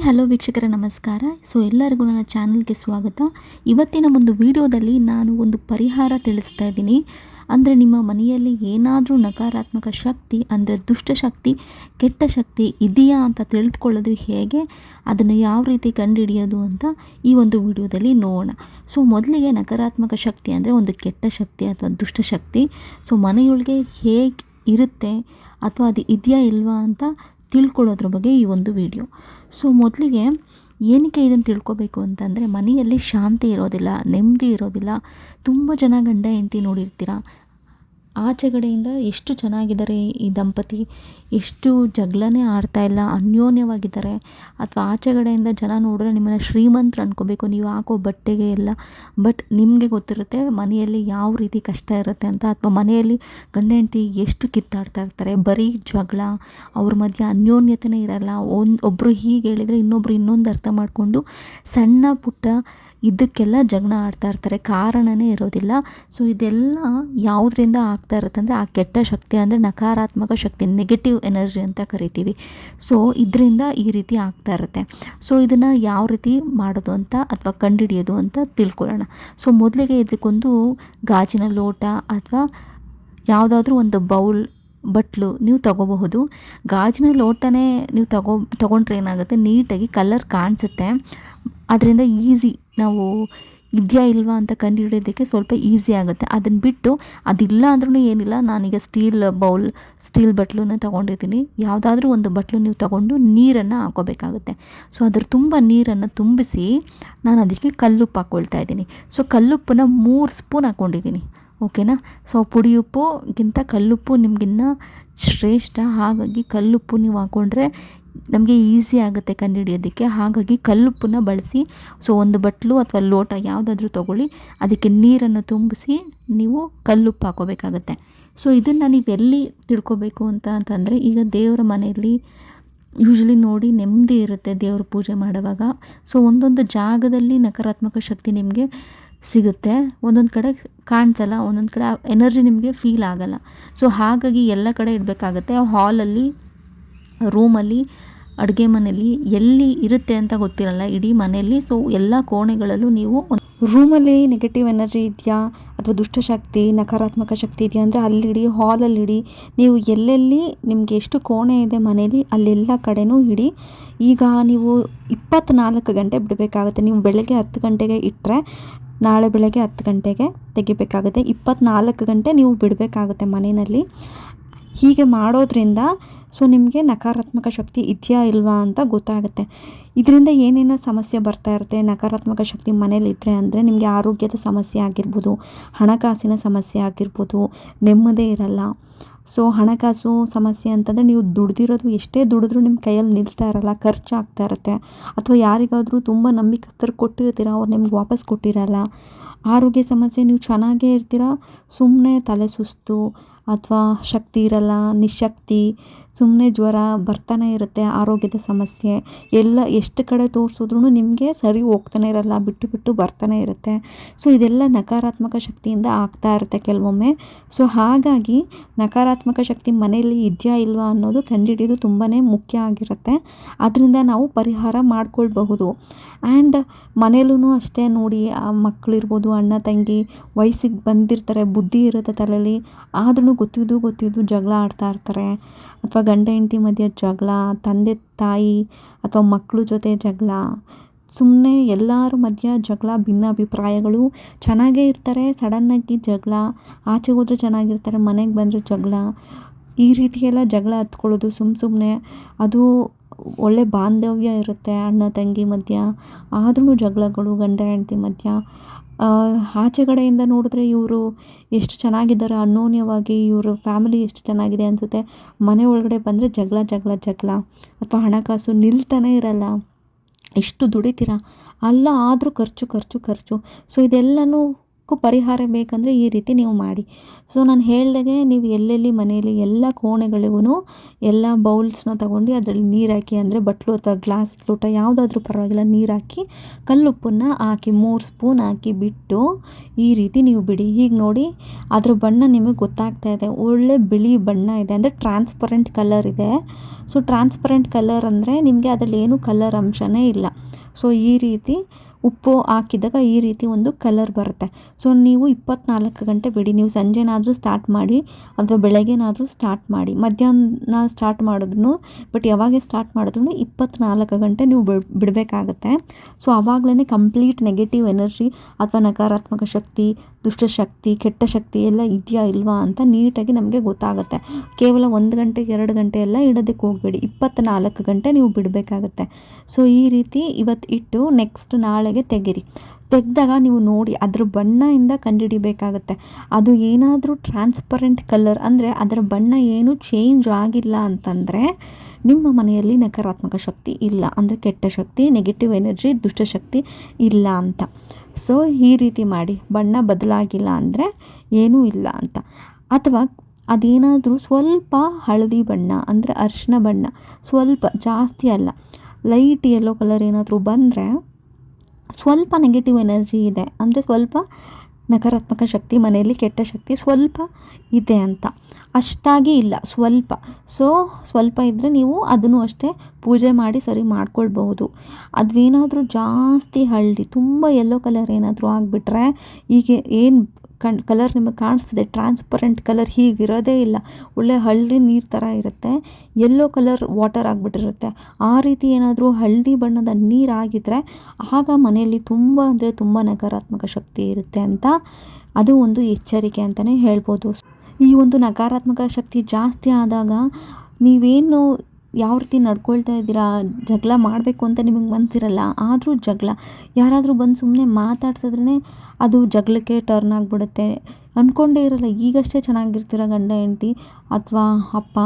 Hello ವೀಕ್ಷಕರೇ ನಮಸ್ಕಾರ. ಎಲ್ಲರಿಗೂ ನನ್ನ ಚಾನಲ್ಗೆ ಸ್ವಾಗತ. ಇವತ್ತಿನ ಒಂದು ವಿಡಿಯೋದಲ್ಲಿ ನಾನು ಒಂದು ಪರಿಹಾರ ತಿಳಿಸ್ತಾ ಇದ್ದೀನಿ. ಅಂದರೆ ನಿಮ್ಮ ಮನೆಯಲ್ಲಿ ಏನಾದರೂ ನಕಾರಾತ್ಮಕ ಶಕ್ತಿ ಅಂದರೆ ದುಷ್ಟಶಕ್ತಿ, ಕೆಟ್ಟ ಶಕ್ತಿ ಇದೆಯಾ ಅಂತ ತಿಳಿದುಕೊಳ್ಳೋದು ಹೇಗೆ, ಅದನ್ನು ಯಾವ ರೀತಿ ಕಂಡುಹಿಡಿಯೋದು ಅಂತ ಈ ಒಂದು ವಿಡಿಯೋದಲ್ಲಿ ನೋಡೋಣ. ಮೊದಲಿಗೆ ನಕಾರಾತ್ಮಕ ಶಕ್ತಿ ಅಂದರೆ ಒಂದು ಕೆಟ್ಟ ಶಕ್ತಿ ಅಥವಾ ದುಷ್ಟಶಕ್ತಿ ಮನೆಯೊಳಗೆ ಹೇಗೆ ಇರುತ್ತೆ ಅಥವಾ ಅದು ಇದೆಯಾ ಇಲ್ವಾ ಅಂತ ತಿಳ್ಕೊಳ್ಳೋದ್ರ ಬಗ್ಗೆ ಈ ಒಂದು ವಿಡಿಯೋ. ಮೊದಲಿಗೆ ಏನಕ್ಕೆ ಇದನ್ನು ತಿಳ್ಕೊಬೇಕು ಅಂತಂದರೆ, ಮನೆಯಲ್ಲಿ ಶಾಂತಿ ಇರೋದಿಲ್ಲ, ನೆಮ್ಮದಿ ಇರೋದಿಲ್ಲ. ತುಂಬ ಜನ ಗಂಡ ಹೆಂಡತಿ ನೋಡಿರ್ತೀರ, ಆಚೆಗಡೆಯಿಂದ ಎಷ್ಟು ಚೆನ್ನಾಗಿದ್ದಾರೆ ಈ ದಂಪತಿ, ಎಷ್ಟು ಜಗಳನೇ ಆಡ್ತಾ ಇಲ್ಲ, ಅನ್ಯೋನ್ಯವಾಗಿದ್ದಾರೆ. ಅಥವಾ ಆಚೆಗಡೆಯಿಂದ ಜನ ನೋಡಿದ್ರೆ ನಿಮ್ಮನ್ನು ಶ್ರೀಮಂತರು ಅನ್ಕೋಬೇಕು ನೀವು ಹಾಕೋ ಬಟ್ಟೆಗೆ ಎಲ್ಲ. ಬಟ್ ನಿಮಗೆ ಗೊತ್ತಿರುತ್ತೆ ಮನೆಯಲ್ಲಿ ಯಾವ ರೀತಿ ಕಷ್ಟ ಇರುತ್ತೆ ಅಂತ. ಅಥವಾ ಮನೆಯಲ್ಲಿ ಗಂಡ ಹೆಂಡತಿ ಎಷ್ಟು ಕಿತ್ತಾಡ್ತಾ ಇರ್ತಾರೆ, ಬರೀ ಜಗಳ, ಅವ್ರ ಮಧ್ಯೆ ಅನ್ಯೋನ್ಯತೆನೇ ಇರಲ್ಲ. ಒಬ್ಬರು ಹೀಗೆ ಹೇಳಿದರೆ ಇನ್ನೊಬ್ಬರು ಇನ್ನೊಂದು ಅರ್ಥ ಮಾಡಿಕೊಂಡು ಸಣ್ಣ ಪುಟ್ಟ ಇದಕ್ಕೆಲ್ಲ ಜಗಳ ಆಡ್ತಾ ಇರ್ತಾರೆ, ಕಾರಣನೇ ಇರೋದಿಲ್ಲ. ಇದೆಲ್ಲ ಯಾವುದರಿಂದ ಆಗ್ತಾ ಇರುತ್ತೆ ಅಂದರೆ, ಆ ಕೆಟ್ಟ ಶಕ್ತಿ ಅಂದರೆ ನಕಾರಾತ್ಮಕ ಶಕ್ತಿ, ನೆಗೆಟಿವ್ ಎನರ್ಜಿ ಅಂತ ಕರಿತೀವಿ. ಇದರಿಂದ ಈ ರೀತಿ ಆಗ್ತಾ ಇರುತ್ತೆ. ಇದನ್ನು ಯಾವ ರೀತಿ ಮಾಡೋದು ಅಂತ ಅಥವಾ ಕಂಡುಹಿಡಿಯೋದು ಅಂತ ತಿಳ್ಕೊಳ್ಳೋಣ. ಮೊದಲಿಗೆ ಇದಕ್ಕೊಂದು ಗಾಜಿನ ಲೋಟ ಅಥವಾ ಯಾವುದಾದ್ರೂ ಒಂದು ಬೌಲ್, ಬಟ್ಲು ನೀವು ತಗೋಬಹುದು. ಗಾಜಿನ ಲೋಟನೇ ನೀವು ತಗೊಂಡ್ರೆ ಏನಾಗುತ್ತೆ, ನೀಟಾಗಿ ಕಲರ್ ಕಾಣಿಸುತ್ತೆ. ಅದರಿಂದ ಈಸಿ ನಾವು ಇದೆಯಾ ಇಲ್ವಾ ಅಂತ ಕಂಡುಹಿಡಿಯೋದಕ್ಕೆ ಸ್ವಲ್ಪ ಈಸಿ ಆಗುತ್ತೆ. ಅದನ್ನು ಬಿಟ್ಟು ಅದಿಲ್ಲ ಅಂದ್ರೂ ಏನಿಲ್ಲ, ನಾನೀಗ ಸ್ಟೀಲ್ ಬೌಲ್, ಸ್ಟೀಲ್ ಬಟ್ಲನ್ನ ತೊಗೊಂಡಿದ್ದೀನಿ. ಯಾವುದಾದ್ರೂ ಒಂದು ಬಟ್ಲು ನೀವು ತೊಗೊಂಡು ನೀರನ್ನು ಹಾಕೋಬೇಕಾಗುತ್ತೆ. ಅದ್ರ ತುಂಬ ನೀರನ್ನು ತುಂಬಿಸಿ ನಾನು ಅದಕ್ಕೆ ಕಲ್ಲುಪ್ಪು ಹಾಕ್ಕೊಳ್ತಾ ಇದ್ದೀನಿ. ಕಲ್ಲುಪ್ಪನ್ನ 3 ಸ್ಪೂನ್ ಹಾಕ್ಕೊಂಡಿದ್ದೀನಿ. ಓಕೆನಾ. ಪುಡಿ ಉಪ್ಪುಗಿಂತ ಕಲ್ಲುಪ್ಪು ನಿಮಗಿನ್ನ ಶ್ರೇಷ್ಠ. ಹಾಗಾಗಿ ಕಲ್ಲುಪ್ಪು ನೀವು ಹಾಕ್ಕೊಂಡ್ರೆ ನಮಗೆ ಈಸಿ ಆಗುತ್ತೆ ಕಂಡುಹಿಡಿಯೋದಕ್ಕೆ. ಹಾಗಾಗಿ ಕಲ್ಲುಪ್ಪನ್ನ ಬಳಸಿ. ಒಂದು ಬಟ್ಲು ಅಥವಾ ಲೋಟ ಯಾವುದಾದ್ರೂ ತೊಗೊಳ್ಳಿ, ಅದಕ್ಕೆ ನೀರನ್ನು ತುಂಬಿಸಿ ನೀವು ಕಲ್ಲುಪ್ಪು ಹಾಕೋಬೇಕಾಗತ್ತೆ. ಇದನ್ನು ನೀವು ಎಲ್ಲಿ ತಿಳ್ಕೊಬೇಕು ಅಂತಂದರೆ, ಈಗ ದೇವರ ಮನೆಯಲ್ಲಿ ಯೂಶ್ವಲಿ ನೋಡಿ ನೆಮ್ಮದಿ ಇರುತ್ತೆ ದೇವ್ರ ಪೂಜೆ ಮಾಡುವಾಗ. ಒಂದೊಂದು ಜಾಗದಲ್ಲಿ ನಕಾರಾತ್ಮಕ ಶಕ್ತಿ ನಿಮಗೆ ಸಿಗುತ್ತೆ, ಒಂದೊಂದು ಕಡೆ ಕಾಣಿಸಲ್ಲ, ಒಂದೊಂದು ಕಡೆ ಎನರ್ಜಿ ನಿಮಗೆ ಫೀಲ್ ಆಗಲ್ಲ. ಹಾಗಾಗಿ ಎಲ್ಲ ಕಡೆ ಇಡಬೇಕಾಗತ್ತೆ. ಹಾಲಲ್ಲಿ, ರೂಮಲ್ಲಿ, ಅಡುಗೆ ಮನೆಯಲ್ಲಿ ಎಲ್ಲಿ ಇರುತ್ತೆ ಅಂತ ಗೊತ್ತಿರಲ್ಲ ಇಡೀ ಮನೆಯಲ್ಲಿ. ಎಲ್ಲ ಕೋಣೆಗಳಲ್ಲೂ ನೀವು ರೂಮಲ್ಲಿ ನೆಗೆಟಿವ್ ಎನರ್ಜಿ ಇದೆಯಾ ಅಥವಾ ದುಷ್ಟಶಕ್ತಿ, ನಕಾರಾತ್ಮಕ ಶಕ್ತಿ ಇದೆಯಾ ಅಂದರೆ ಅಲ್ಲಿಡಿ, ಹಾಲಲ್ಲಿ ಇಡಿ. ನೀವು ಎಲ್ಲೆಲ್ಲಿ ನಿಮಗೆ ಎಷ್ಟು ಕೋಣೆ ಇದೆ ಮನೆಯಲ್ಲಿ ಅಲ್ಲೆಲ್ಲ ಕಡೆನೂ ಇಡಿ. ಈಗ ನೀವು 24 ಗಂಟೆ ಬಿಡಬೇಕಾಗುತ್ತೆ. ನೀವು ಬೆಳಗ್ಗೆ 10 ಗಂಟೆಗೆ ಇಟ್ಟರೆ ನಾಳೆ ಬೆಳಗ್ಗೆ 10 ಗಂಟೆಗೆ ತೆಗಿಬೇಕಾಗುತ್ತೆ. 24 ಗಂಟೆ ನೀವು ಬಿಡಬೇಕಾಗುತ್ತೆ ಮನೆಯಲ್ಲಿ. ಹೀಗೆ ಮಾಡೋದ್ರಿಂದ ನಿಮಗೆ ನಕಾರಾತ್ಮಕ ಶಕ್ತಿ ಇದೆಯಾ ಇಲ್ವಾ ಅಂತ ಗೊತ್ತಾಗುತ್ತೆ. ಇದರಿಂದ ಏನೇನೋ ಸಮಸ್ಯೆ ಬರ್ತಾ ಇರುತ್ತೆ ನಕಾರಾತ್ಮಕ ಶಕ್ತಿ ಮನೇಲಿದ್ದರೆ ಅಂದರೆ, ನಿಮಗೆ ಆರೋಗ್ಯದ ಸಮಸ್ಯೆ ಆಗಿರ್ಬೋದು, ಹಣಕಾಸಿನ ಸಮಸ್ಯೆ ಆಗಿರ್ಬೋದು, ನೆಮ್ಮದಿ ಇರಲ್ಲ. ಹಣಕಾಸು ಸಮಸ್ಯೆ ಅಂತಂದರೆ, ನೀವು ದುಡ್ದಿರೋದು ಎಷ್ಟೇ ದುಡಿದ್ರೂ ನಿಮ್ಮ ಕೈಯಲ್ಲಿ ನಿಲ್ತಾ ಇರಲ್ಲ, ಖರ್ಚಾಗ್ತಾ ಇರುತ್ತೆ. ಅಥವಾ ಯಾರಿಗಾದರೂ ತುಂಬ ನಂಬಿಕಸ್ಥರು ಕೊಟ್ಟಿರ್ತೀರ, ಅವ್ರು ನಿಮ್ಗೆ ವಾಪಸ್ ಕೊಟ್ಟಿರಲ್ಲ. ಆರೋಗ್ಯ ಸಮಸ್ಯೆ, ನೀವು ಚೆನ್ನಾಗೇ ಇರ್ತೀರ, ಸುಮ್ಮನೆ ತಲೆ ಸುಸ್ತು ಅಥವಾ ಶಕ್ತಿ ಇರಲ್ಲ, ನಿಶಕ್ತಿ, ಸುಮ್ಮನೆ ಜ್ವರ ಬರ್ತಾನೆ ಇರುತ್ತೆ. ಆರೋಗ್ಯದ ಸಮಸ್ಯೆ ಎಲ್ಲ ಎಷ್ಟು ಕಡೆ ತೋರಿಸಿದ್ರೂ ನಿಮಗೆ ಸರಿ ಹೋಗ್ತಾನೆ ಇರಲ್ಲ, ಬಿಟ್ಟು ಬಿಟ್ಟು ಬರ್ತಾನೆ ಇರುತ್ತೆ. ಇದೆಲ್ಲ ನಕಾರಾತ್ಮಕ ಶಕ್ತಿಯಿಂದ ಆಗ್ತಾ ಇರುತ್ತೆ ಕೆಲವೊಮ್ಮೆ. ಹಾಗಾಗಿ ನಕಾರಾತ್ಮಕ ಶಕ್ತಿ ಮನೆಯಲ್ಲಿ ಇದೆಯಾ ಇಲ್ವಾ ಅನ್ನೋದು ಕಂಡುಹಿಡಿಯೋದು ತುಂಬಾ ಮುಖ್ಯ ಆಗಿರುತ್ತೆ. ಅದರಿಂದ ನಾವು ಪರಿಹಾರ ಮಾಡ್ಕೊಳ್ಬಹುದು. ಆ್ಯಂಡ್ ಮನೇಲೂ ಅಷ್ಟೇ ನೋಡಿ, ಮಕ್ಕಳಿರ್ಬೋದು, ಅಣ್ಣ ತಂಗಿ ವಯಸ್ಸಿಗೆ ಬಂದಿರ್ತಾರೆ, ಬುದ್ಧಿ ಇರುತ್ತೆ ತಲೆಯಲ್ಲಿ, ಆದ್ರೂ ಗೊತ್ತಿದ್ದು ಜಗಳ ಆಡ್ತಾ ಇರ್ತಾರೆ. ಅಥವಾ ಗಂಡ ಹೆಂಡತಿ ಮಧ್ಯೆ ಜಗಳ, ತಂದೆ ತಾಯಿ ಅಥವಾ ಮಕ್ಕಳು ಜೊತೆ ಜಗಳ, ಸುಮ್ಮನೆ ಎಲ್ಲರ ಮಧ್ಯೆ ಜಗಳ, ಭಿನ್ನಾಭಿಪ್ರಾಯಗಳು. ಚೆನ್ನಾಗೇ ಇರ್ತಾರೆ, ಸಡನ್ನಾಗಿ ಜಗಳ, ಆಚೆ ಹೋದರೆ ಚೆನ್ನಾಗಿರ್ತಾರೆ, ಮನೆಗೆ ಬಂದರೆ ಜಗಳ. ಈ ರೀತಿಯೆಲ್ಲ ಜಗಳ ಹತ್ಕೊಳ್ಳೋದು ಸುಮ್ಮನೆ. ಅದು ಒಳ್ಳೆ ಬಾಂಧವ್ಯ ಇರುತ್ತೆ ಅಣ್ಣ ತಂಗಿ ಮಧ್ಯ, ಆದ್ರೂ ಜಗಳಗಳು ಗಂಡ ಹೆಂಡತಿ ಮಧ್ಯ. ಆಚೆಗಡೆಯಿಂದ ನೋಡಿದ್ರೆ ಇವರು ಎಷ್ಟು ಚೆನ್ನಾಗಿದ್ದಾರೆ, ಅನ್ಯೋನ್ಯವಾಗಿ ಇವರು ಫ್ಯಾಮಿಲಿ ಎಷ್ಟು ಚೆನ್ನಾಗಿದೆ ಅನಿಸುತ್ತೆ. ಮನೆ ಒಳಗಡೆ ಬಂದರೆ ಜಗಳ. ಅಥವಾ ಹಣಕಾಸು ನಿಲ್ತಾನೆ ಇರಲ್ಲ, ಎಷ್ಟು ದುಡಿತೀರ ಅಲ್ಲ, ಆದರೂ ಖರ್ಚು. ಇದೆಲ್ಲನೂ ಎಲ್ಲದಕ್ಕೂ ಪರಿಹಾರ ಬೇಕಂದರೆ ಈ ರೀತಿ ನೀವು ಮಾಡಿ. ಸೊ ನಾನು ಹೇಳ್ದಾಗೆ ನೀವು ಎಲ್ಲೆಲ್ಲಿ ಮನೆಯಲ್ಲಿ ಎಲ್ಲ ಕೋಣೆಗಳಿಗೂ ಎಲ್ಲ ಬೌಲ್ಸ್ನ ತೊಗೊಂಡು ಅದರಲ್ಲಿ ನೀರು ಹಾಕಿ, ಅಂದರೆ ಬಟ್ಲು ಅಥವಾ ಗ್ಲಾಸ್ ಲೋಟ ಯಾವುದಾದ್ರೂ ಪರವಾಗಿಲ್ಲ, ನೀರು ಹಾಕಿ ಕಲ್ಲುಪ್ಪನ್ನು ಹಾಕಿ 3 ಸ್ಪೂನ್ ಹಾಕಿ ಬಿಟ್ಟು ಈ ರೀತಿ ನೀವು ಬಿಡಿ. ಹೀಗೆ ನೋಡಿ ಅದ್ರ ಬಣ್ಣ ನಿಮಗೆ ಗೊತ್ತಾಗ್ತಾ ಇದೆ, ಒಳ್ಳೆ ಬಿಳಿ ಬಣ್ಣ ಇದೆ, ಅಂದರೆ ಟ್ರಾನ್ಸ್ಪರೆಂಟ್ ಕಲರ್ ಇದೆ. ಸೊ ಟ್ರಾನ್ಸ್ಪರೆಂಟ್ ಕಲರ್ ಅಂದರೆ ನಿಮಗೆ ಅದರಲ್ಲಿ ಏನು ಕಲರ್ ಅಂಶನೇ ಇಲ್ಲ. ಸೊ ಈ ರೀತಿ ಉಪ್ಪು ಹಾಕಿದಾಗ ಈ ರೀತಿ ಒಂದು ಕಲರ್ ಬರುತ್ತೆ. ಸೊ ನೀವು 24 ಗಂಟೆ ಬಿಡಿ. ನೀವು ಸಂಜೆನಾದರೂ ಸ್ಟಾರ್ಟ್ ಮಾಡಿ ಅಥವಾ ಬೆಳಗ್ಗೆನಾದರೂ ಸ್ಟಾರ್ಟ್ ಮಾಡಿ. ಮಧ್ಯಾಹ್ನ ಸ್ಟಾರ್ಟ್ ಮಾಡಿದ್ರು, ಬಟ್ ಯಾವಾಗ ಸ್ಟಾರ್ಟ್ ಮಾಡಿದ್ರು 24 ಗಂಟೆ ನೀವು ಬಿಡಬೇಕಾಗತ್ತೆ. ಸೊ ಆವಾಗಲೇ ಕಂಪ್ಲೀಟ್ ನೆಗೆಟಿವ್ ಎನರ್ಜಿ ಅಥವಾ ನಕಾರಾತ್ಮಕ ಶಕ್ತಿ, ದುಷ್ಟಶಕ್ತಿ, ಕೆಟ್ಟ ಶಕ್ತಿ ಎಲ್ಲ ಇದೆಯಾ ಇಲ್ವಾ ಅಂತ ನೀಟಾಗಿ ನಮಗೆ ಗೊತ್ತಾಗುತ್ತೆ. ಕೇವಲ 1 ಗಂಟೆ 2 ಗಂಟೆ ಎಲ್ಲ ಇಡೋದಕ್ಕೆ ಹೋಗಬೇಡಿ, 24 ಗಂಟೆ ನೀವು ಬಿಡಬೇಕಾಗತ್ತೆ. ಸೊ ಈ ರೀತಿ ಇವತ್ತು ಇಟ್ಟು ನೆಕ್ಸ್ಟ್ ನಾಳೆಗೆ ತೆಗೀರಿ. ತೆಗೆದಾಗ ನೀವು ನೋಡಿ ಅದರ ಬಣ್ಣದಿಂದ ಕಂಡುಹಿಡಿಬೇಕಾಗತ್ತೆ. ಅದು ಏನಾದರೂ ಟ್ರಾನ್ಸ್ಪರೆಂಟ್ ಕಲರ್ ಅಂದರೆ ಅದರ ಬಣ್ಣ ಏನು ಚೇಂಜ್ ಆಗಿಲ್ಲ ಅಂತಂದರೆ ನಿಮ್ಮ ಮನೆಯಲ್ಲಿ ನಕಾರಾತ್ಮಕ ಶಕ್ತಿ ಇಲ್ಲ, ಅಂದರೆ ಕೆಟ್ಟ ಶಕ್ತಿ, ನೆಗೆಟಿವ್ ಎನರ್ಜಿ, ದುಷ್ಟಶಕ್ತಿ ಇಲ್ಲ ಅಂತ. ಸೊ ಈ ರೀತಿ ಮಾಡಿ. ಬಣ್ಣ ಬದಲಾಗಿಲ್ಲ ಅಂದರೆ ಏನೂ ಇಲ್ಲ ಅಂತ. ಅಥವಾ ಅದೇನಾದರೂ ಸ್ವಲ್ಪ ಹಳದಿ ಬಣ್ಣ, ಅಂದರೆ ಅರಿಶಿನ ಬಣ್ಣ, ಸ್ವಲ್ಪ ಜಾಸ್ತಿ ಅಲ್ಲ, ಲೈಟ್ ಯೆಲ್ಲೋ ಕಲರ್ ಏನಾದರೂ ಬಂದರೆ ಸ್ವಲ್ಪ ನೆಗೆಟಿವ್ ಎನರ್ಜಿ ಇದೆ, ಅಂದರೆ ಸ್ವಲ್ಪ ನಕಾರಾತ್ಮಕ ಶಕ್ತಿ ಮನೆಯಲ್ಲಿ, ಕೆಟ್ಟ ಶಕ್ತಿ ಸ್ವಲ್ಪ ಇದೆ ಅಂತ. ಅಷ್ಟಾಗಿ ಇಲ್ಲ, ಸ್ವಲ್ಪ. ಸೊ ಸ್ವಲ್ಪ ಇದ್ದರೆ ನೀವು ಅದನ್ನು ಅಷ್ಟೇ ಪೂಜೆ ಮಾಡಿ ಸರಿ ಮಾಡ್ಕೊಳ್ಬಹುದು. ಅದೇನಾದರೂ ಜಾಸ್ತಿ ಹಳದಿ, ತುಂಬ ಯೆಲ್ಲೋ ಕಲರ್ ಏನಾದರೂ ಆಗಿಬಿಟ್ರೆ, ಈಗ ಏನು ಕಲರ್ ನಿಮಗೆ ಕಾಣಿಸ್ತಿದೆ ಟ್ರಾನ್ಸ್ಪರೆಂಟ್ ಕಲರ್ ಹೀಗಿರೋದೇ ಇಲ್ಲ, ಒಳ್ಳೆ ಹಳದಿ ನೀರು ಥರ ಇರುತ್ತೆ, ಯೆಲ್ಲೋ ಕಲರ್ ವಾಟರ್ ಆಗಿಬಿಟ್ಟಿರುತ್ತೆ. ಆ ರೀತಿ ಏನಾದರೂ ಹಳದಿ ಬಣ್ಣದ ನೀರಾಗಿದ್ದರೆ ಆಗ ಮನೆಯಲ್ಲಿ ತುಂಬ ಅಂದರೆ ತುಂಬ ನಕಾರಾತ್ಮಕ ಶಕ್ತಿ ಇರುತ್ತೆ ಅಂತ. ಅದು ಒಂದು ಎಚ್ಚರಿಕೆ ಅಂತಲೇ ಹೇಳ್ಬೋದು. ಈ ಒಂದು ನಕಾರಾತ್ಮಕ ಶಕ್ತಿ ಜಾಸ್ತಿ ಆದಾಗ ನೀವೇನು ಯಾವ ರೀತಿ ನಡ್ಕೊಳ್ತಾ ಇದ್ದೀರಾ, ಜಗಳ ಮಾಡಬೇಕು ಅಂತ ನಿಮಗೆ ಮನಸ್ಸಿರಲ್ಲ, ಆದರೂ ಜಗಳ, ಯಾರಾದರೂ ಬಂದು ಸುಮ್ಮನೆ ಮಾತಾಡ್ಸಿದ್ರೇ ಅದು ಜಗಳಕ್ಕೆ ಟರ್ನ್ ಆಗಿಬಿಡುತ್ತೆ. ಅಂದ್ಕೊಂಡೇ ಇರಲ್ಲ, ಈಗಷ್ಟೇ ಚೆನ್ನಾಗಿರ್ತೀರ ಗಂಡ ಹೆಂಡತಿ ಅಥವಾ ಅಪ್ಪ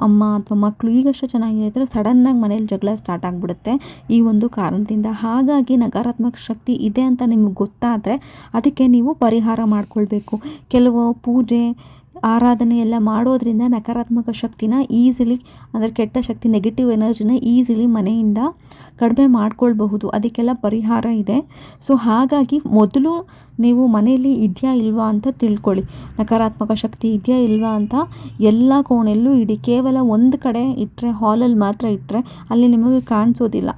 ಅಮ್ಮ ಅಥವಾ ಮಕ್ಕಳು ಈಗಷ್ಟೇ ಚೆನ್ನಾಗಿರ್ತಾರೆ, ಸಡನ್ನಾಗಿ ಮನೇಲಿ ಜಗಳ ಸ್ಟಾರ್ಟ್ ಆಗಿಬಿಡುತ್ತೆ ಈ ಒಂದು ಕಾರಣದಿಂದ. ಹಾಗಾಗಿ ನಕಾರಾತ್ಮಕ ಶಕ್ತಿ ಇದೆ ಅಂತ ನಿಮಗೆ ಗೊತ್ತಾದರೆ ಅದಕ್ಕೆ ನೀವು ಪರಿಹಾರ ಮಾಡಿಕೊಳ್ಬೇಕು. ಕೆಲವು ಪೂಜೆ ಆರಾಧನೆ ಎಲ್ಲ ಮಾಡೋದ್ರಿಂದ ನಕಾರಾತ್ಮಕ ಶಕ್ತಿನ ಈಸಿಲಿ, ಅಂದರೆ ಕೆಟ್ಟ ಶಕ್ತಿ, ನೆಗೆಟಿವ್ ಎನರ್ಜಿನ ಈಸಿಲಿ ಮನೆಯಿಂದ ಕಡಿಮೆ ಮಾಡ್ಕೊಳ್ಬಹುದು. ಅದಕ್ಕೆಲ್ಲ ಪರಿಹಾರ ಇದೆ. ಸೊ ಹಾಗಾಗಿ ಮೊದಲು ನೀವು ಮನೆಯಲ್ಲಿ ಇದೆಯಾ ಇಲ್ವಾ ಅಂತ ತಿಳ್ಕೊಳ್ಳಿ. ನಕಾರಾತ್ಮಕ ಶಕ್ತಿ ಇದೆಯಾ ಇಲ್ವಾ ಅಂತ ಎಲ್ಲ ಕೋಣೆಯಲ್ಲೂ ಇಡಿ. ಕೇವಲ ಒಂದು ಕಡೆ ಇಟ್ಟರೆ, ಹಾಲಲ್ಲಿ ಮಾತ್ರ ಇಟ್ಟರೆ ಅಲ್ಲಿ ನಿಮಗೆ ಕಾಣಿಸೋದಿಲ್ಲ,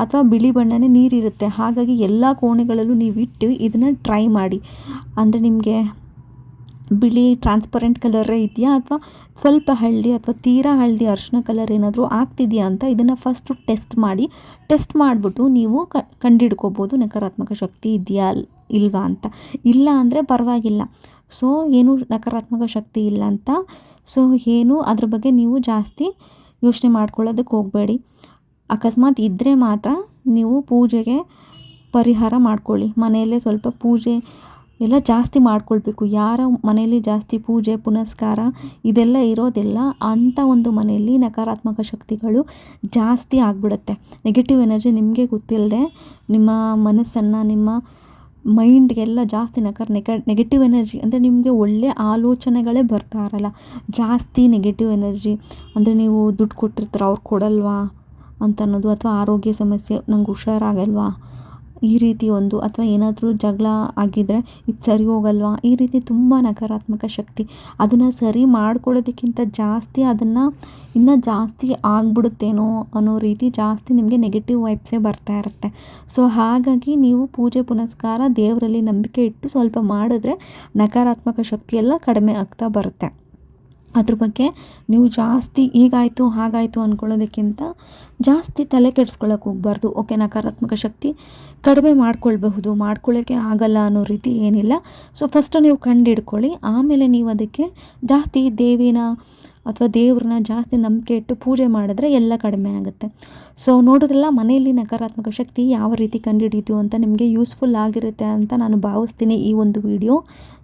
ಅಥವಾ ಬಿಳಿ ಬಣ್ಣನೇ ನೀರಿರುತ್ತೆ. ಹಾಗಾಗಿ ಎಲ್ಲ ಕೋಣೆಗಳಲ್ಲೂ ನೀವು ಇಟ್ಟು ಇದನ್ನು ಟ್ರೈ ಮಾಡಿ. ಅಂದರೆ ನಿಮಗೆ ಬಿಳಿ ಟ್ರಾನ್ಸ್ಪರೆಂಟ್ ಕಲರೇ ಇದೆಯಾ ಅಥವಾ ಸ್ವಲ್ಪ ಹಳದಿ ಅಥವಾ ತೀರಾ ಹಳದಿ ಅರಿಶಿನ ಕಲರ್ ಏನಾದರೂ ಆಗ್ತಿದೆಯಾ ಅಂತ ಇದನ್ನು ಫಸ್ಟು ಟೆಸ್ಟ್ ಮಾಡಿ. ಟೆಸ್ಟ್ ಮಾಡಿಬಿಟ್ಟು ನೀವು ಕಂಡುಹಿಡ್ಕೋಬೋದು ನಕಾರಾತ್ಮಕ ಶಕ್ತಿ ಇದೆಯಾ ಇಲ್ವಾ ಅಂತ. ಇಲ್ಲ ಅಂದರೆ ಪರವಾಗಿಲ್ಲ. ಸೊ ಏನು ನಕಾರಾತ್ಮಕ ಶಕ್ತಿ ಇಲ್ಲ ಅಂತ, ಸೊ ಏನು ಅದ್ರ ಬಗ್ಗೆ ನೀವು ಜಾಸ್ತಿ ಯೋಚನೆ ಮಾಡ್ಕೊಳ್ಳೋದಕ್ಕೆ ಹೋಗಬೇಡಿ. ಅಕಸ್ಮಾತ್ ಇದ್ದರೆ ಮಾತ್ರ ನೀವು ಪೂಜೆಗೆ ಪರಿಹಾರ ಮಾಡ್ಕೊಳ್ಳಿ. ಮನೆಯಲ್ಲೇ ಸ್ವಲ್ಪ ಪೂಜೆ ಎಲ್ಲ ಜಾಸ್ತಿ ಮಾಡ್ಕೊಳ್ಬೇಕು. ಯಾರ ಮನೆಯಲ್ಲಿ ಜಾಸ್ತಿ ಪೂಜೆ ಪುನಸ್ಕಾರ ಇದೆಲ್ಲ ಇರೋದಿಲ್ಲ ಅಂಥ ಒಂದು ಮನೆಯಲ್ಲಿ ನಕಾರಾತ್ಮಕ ಶಕ್ತಿಗಳು ಜಾಸ್ತಿ ಆಗಿಬಿಡುತ್ತೆ. ನೆಗೆಟಿವ್ ಎನರ್ಜಿ ನಿಮಗೆ ಗೊತ್ತಿಲ್ಲದೆ ನಿಮ್ಮ ಮನಸ್ಸನ್ನು, ನಿಮ್ಮ ಮೈಂಡ್ಗೆಲ್ಲ ಜಾಸ್ತಿ ನೆಗೆಟಿವ್ ಎನರ್ಜಿ, ಅಂದರೆ ನಿಮಗೆ ಒಳ್ಳೆ ಆಲೋಚನೆಗಳೇ ಬರ್ತಾ ಇರಲ್ಲ. ಜಾಸ್ತಿ ನೆಗೆಟಿವ್ ಎನರ್ಜಿ, ಅಂದರೆ ನೀವು ದುಡ್ಡು ಕೊಟ್ಟಿರ್ತೀರ ಅವ್ರು ಕೊಡಲ್ವಾ ಅಂತ ಅನ್ನೋದು, ಅಥವಾ ಆರೋಗ್ಯ ಸಮಸ್ಯೆ, ನಂಗೆ ಹುಷಾರಾಗಲ್ವಾ ಈ ರೀತಿ ಒಂದು, ಅಥವಾ ಏನಾದರೂ ಜಗಳ ಆಗಿದ್ದರೆ ಇದು ಸರಿ ಹೋಗಲ್ವಾ, ಈ ರೀತಿ ತುಂಬ ನಕಾರಾತ್ಮಕ ಶಕ್ತಿ. ಅದನ್ನು ಸರಿ ಮಾಡ್ಕೊಳ್ಳೋದಕ್ಕಿಂತ ಜಾಸ್ತಿ ಅದನ್ನು ಇನ್ನೂ ಜಾಸ್ತಿ ಆಗಿಬಿಡುತ್ತೇನೋ ಅನ್ನೋ ರೀತಿ ಜಾಸ್ತಿ ನಿಮಗೆ ನೆಗೆಟಿವ್ ವೈಬ್ಸೇ ಬರ್ತಾ ಇರುತ್ತೆ. ಸೊ ಹಾಗಾಗಿ ನೀವು ಪೂಜೆ ಪುನಸ್ಕಾರ ದೇವರಲ್ಲಿ ನಂಬಿಕೆ ಇಟ್ಟು ಸ್ವಲ್ಪ ಮಾಡಿದ್ರೆ ನಕಾರಾತ್ಮಕ ಶಕ್ತಿ ಎಲ್ಲ ಕಡಿಮೆ ಆಗ್ತಾ ಬರುತ್ತೆ. ಅದ್ರ ಬಗ್ಗೆ ನೀವು ಜಾಸ್ತಿ ಹೀಗಾಯಿತು ಹಾಗಾಯಿತು ಅಂದ್ಕೊಳ್ಳೋದಕ್ಕಿಂತ ಜಾಸ್ತಿ ತಲೆ ಕೆಡಿಸ್ಕೊಳ್ಳೋಕೆ ಹೋಗಬಾರ್ದು. ಓಕೆ, ನಕಾರಾತ್ಮಕ ಶಕ್ತಿ ಕಡಿಮೆ ಮಾಡ್ಕೊಳ್ಳೋಕ್ಕೆ ಆಗಲ್ಲ ಅನ್ನೋ ರೀತಿ ಏನಿಲ್ಲ. ಸೊ ಫಸ್ಟು ನೀವು ಕಂಡುಹಿಡ್ಕೊಳ್ಳಿ, ಆಮೇಲೆ ನೀವು ಅದಕ್ಕೆ ಜಾಸ್ತಿ ದೇವಿನ ಅಥವಾ ದೇವ್ರನ್ನ ಜಾಸ್ತಿ ನಂಬಿಕೆ ಇಟ್ಟು ಪೂಜೆ ಮಾಡಿದ್ರೆ ಎಲ್ಲ ಕಡಿಮೆ ಆಗುತ್ತೆ. ಸೊ ನೋಡಿದ್ರಲ್ಲ, ಮನೆಯಲ್ಲಿ ನಕಾರಾತ್ಮಕ ಶಕ್ತಿ ಯಾವ ರೀತಿ ಕಂಡುಹಿಡಿಯಿತು ಅಂತ ನಿಮಗೆ ಯೂಸ್ಫುಲ್ ಆಗಿರುತ್ತೆ ಅಂತ ನಾನು ಭಾವಿಸ್ತೀನಿ ಈ ಒಂದು ವಿಡಿಯೋ.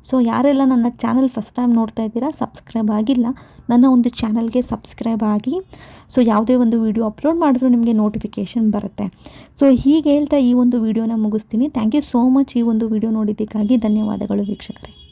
ಸೊ ಯಾರೆಲ್ಲ ನನ್ನ ಚಾನಲ್ ಫಸ್ಟ್ ಟೈಮ್ ನೋಡ್ತಾ ಇದ್ದೀರಾ, ಸಬ್ಸ್ಕ್ರೈಬ್ ಆಗಿಲ್ಲ ನನ್ನ ಒಂದು ಚಾನಲ್ಗೆ ಸಬ್ಸ್ಕ್ರೈಬ್ ಆಗಿ. ಸೊ ಯಾವುದೇ ಒಂದು ವಿಡಿಯೋ ಅಪ್ಲೋಡ್ ಮಾಡಿದ್ರೂ ನಿಮಗೆ ನೋಟಿಫಿಕೇಷನ್ ಬರುತ್ತೆ. ಸೊ ಹೀಗೆ ಹೇಳ್ತಾ ಈ ಒಂದು ವಿಡಿಯೋನ ಮುಗಿಸ್ತೀನಿ. ಥ್ಯಾಂಕ್ ಯು ಸೋ ಮಚ್ ಈ ಒಂದು ವಿಡಿಯೋ ನೋಡಿದ್ದಕ್ಕಾಗಿ. ಧನ್ಯವಾದಗಳು ವೀಕ್ಷಕರೇ.